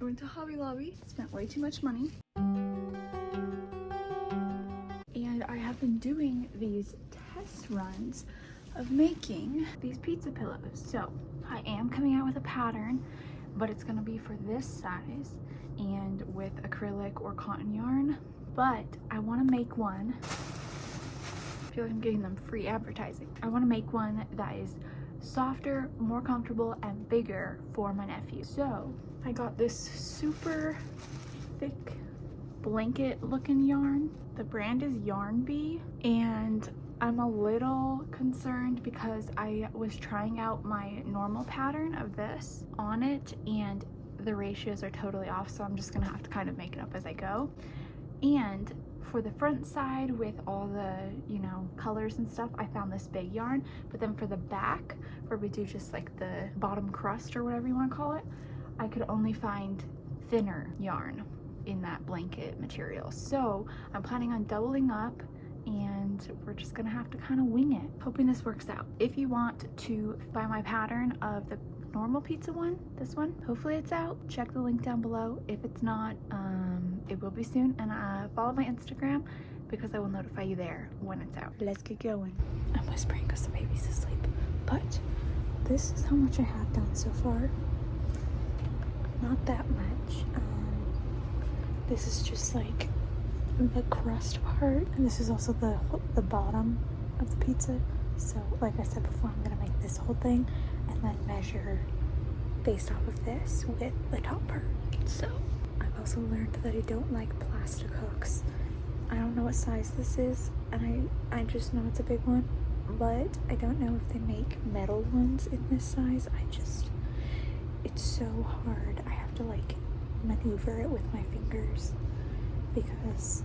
went to Hobby Lobby, spent way too much money. And I have been doing these test runs of making these pizza pillows. So I am coming out with a pattern, but it's gonna be for this size and with acrylic or cotton yarn. But I wanna make one, I feel like I'm getting them free advertising. I wanna make one that is softer, more comfortable, and bigger for my nephew. So I got this super thick blanket looking yarn. The brand is Yarn Bee, and I'm a little concerned because I was trying out my normal pattern of this on it and the ratios are totally off, so I'm just gonna have to kind of make it up as I go. And for the front side with all the, you know, colors and stuff, I found this big yarn, but then for the back, where we do just like the bottom crust or whatever you want to call it, I could only find thinner yarn in that blanket material. So I'm planning on doubling up, and we're just gonna have to kind of wing it, hoping this works out. If you want to buy my pattern of the normal pizza one, this one, hopefully it's out. Check the link down below. If it's not, it will be soon. And follow my Instagram because I will notify you there when it's out. Let's get going. I'm whispering because the baby's asleep, but this is how much I have done so far. Not that much. This is just like the crust part, and this is also the bottom of the pizza. So like I said before, I'm gonna make this whole thing and then measure based off of this with the top part. So I've also learned that I don't like plastic hooks. I don't know what size this is, and I just know it's a big one, but I don't know if they make metal ones in this size. It's so hard. I have to like maneuver it with my fingers because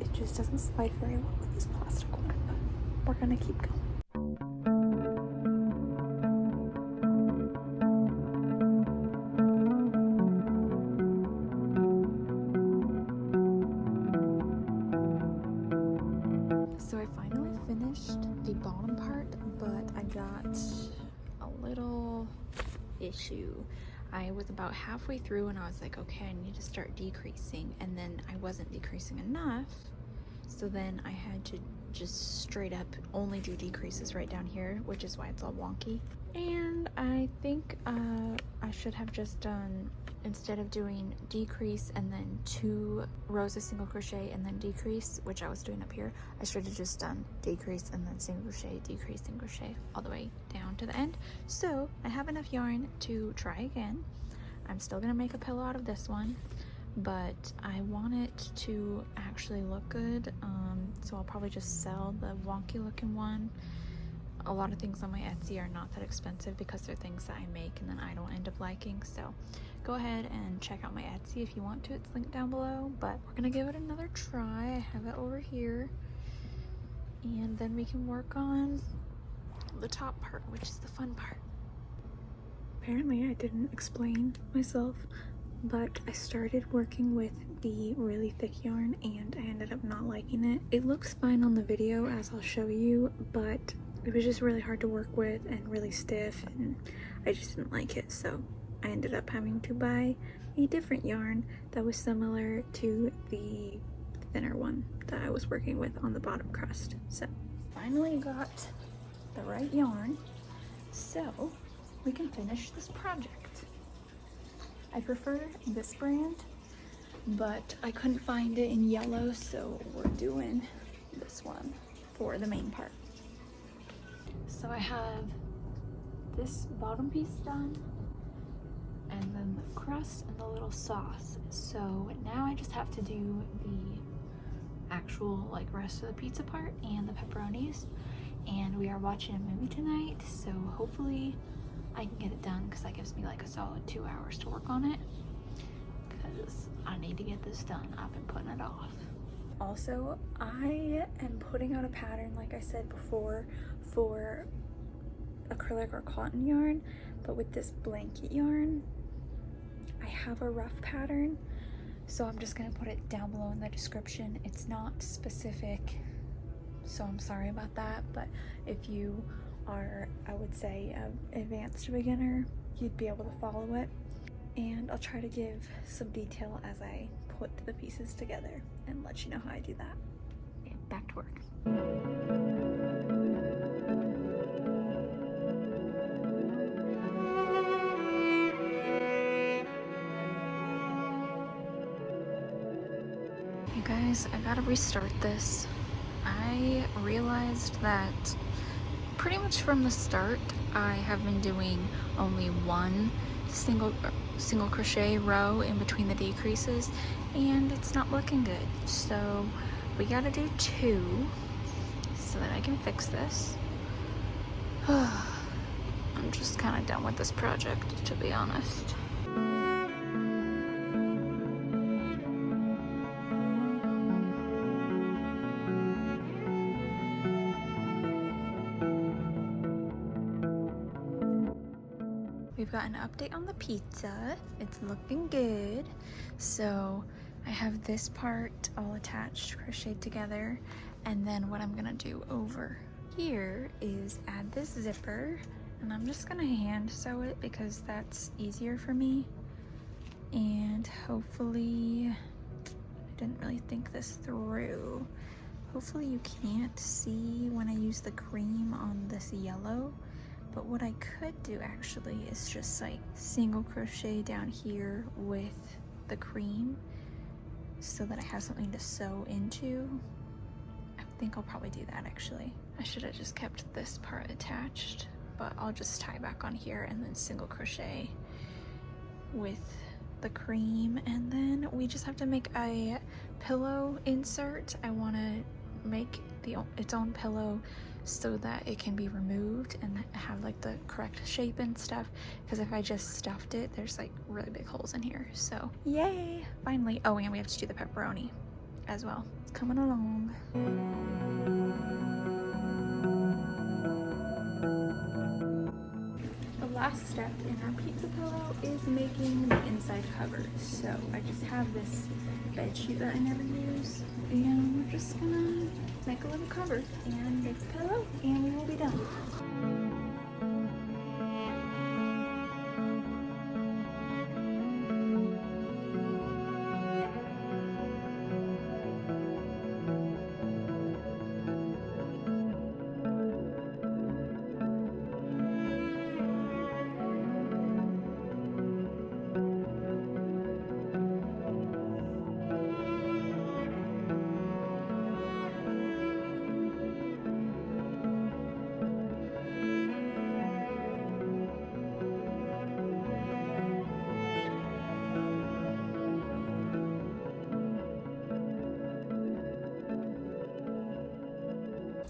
it just doesn't slide very well with this plastic one. But we're gonna keep going. So I finally finished the bottom part, but I got a little issue. I was about halfway through and I was like, okay, I need to start decreasing, and then I wasn't decreasing enough, so then I had to just straight up only do decreases right down here, which is why it's all wonky. And I think I should have just done, instead of doing decrease and then 2 rows of single crochet and then decrease, which I was doing up here, I should have just done decrease and then single crochet, decrease, single crochet all the way down to the end. So I have enough yarn to try again. I'm still gonna make a pillow out of this one, but I want it to actually look good, so I'll probably just sell the wonky looking one. A lot of things on my Etsy are not that expensive because they're things that I make and then I don't end up liking, so go ahead and check out my Etsy if you want to. It's linked down below, but we're gonna give it another try. I have it over here, and then we can work on the top part, which is the fun part. Apparently I didn't explain myself, but I started working with the really thick yarn and I ended up not liking it. It looks fine on the video, as I'll show you, but it was just really hard to work with and really stiff, and I just didn't like it. So I ended up having to buy a different yarn that was similar to the thinner one that I was working with on the bottom crust. So finally got the right yarn, so we can finish this project. I prefer this brand, but I couldn't find it in yellow, so we're doing this one for the main part. So I have this bottom piece done, and then the crust and the little sauce. So now I just have to do the actual like rest of the pizza part and the pepperonis, and we are watching a movie tonight, so hopefully I can get it done, because that gives me like a solid 2 hours to work on it, because I need to get this done. I've been putting it off. Also, I am putting out a pattern, like I said before, for acrylic or cotton yarn, but with this blanket yarn, I have a rough pattern, so I'm just gonna put it down below in the description. It's not specific, so I'm sorry about that, but if you are, I would say, an advanced beginner, you'd be able to follow it. and I'll try to give some detail as I put the pieces together and let you know how I do that. Okay, back to work. You guys, I gotta restart this. I realized that pretty much from the start I have been doing only one single crochet row in between the decreases, and it's not looking good. So we gotta do 2 so that I can fix this. I'm just kind of done with this project, to be honest. We've got an update on the pizza. It's looking good. So I have this part all attached, crocheted together, and then what I'm gonna do over here is add this zipper, and I'm just gonna hand sew it because that's easier for me. And hopefully, I didn't really think this through. Hopefully you can't see when I use the cream on this yellow. But what I could do actually is just like single crochet down here with the cream so that I have something to sew into. I think I'll probably do that actually. I should have just kept this part attached, but I'll just tie back on here and then single crochet with the cream. And then we just have to make a pillow insert. I want to make its own pillow so that it can be removed and have like the correct shape and stuff, because if I just stuffed it, there's like really big holes in here. So yay, finally. Oh, and we have to do the pepperoni as well. It's coming along. The last step in our pizza pillow is making the inside cover. So I just have this bed sheet that I never use, and we're just gonna make a little cover and make the pillow, and we will be done.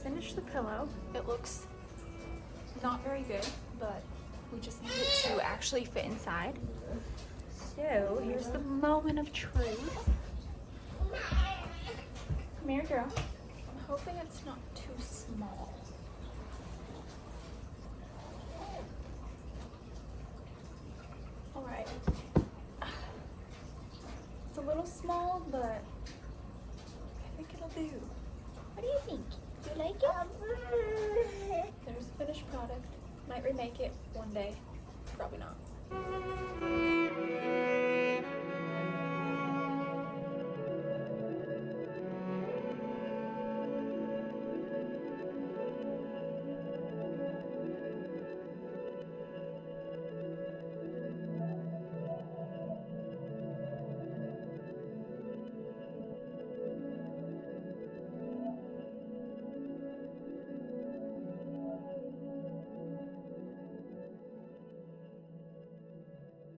Finish the pillow. It looks not very good, but we just need it to actually fit inside. So here's the moment of truth. Come here, girl. I'm hoping it's not too small. All right. It's a little small, but I think it'll do. What do you think? Do you like it? There's the finished product. Might remake it one day. Probably not.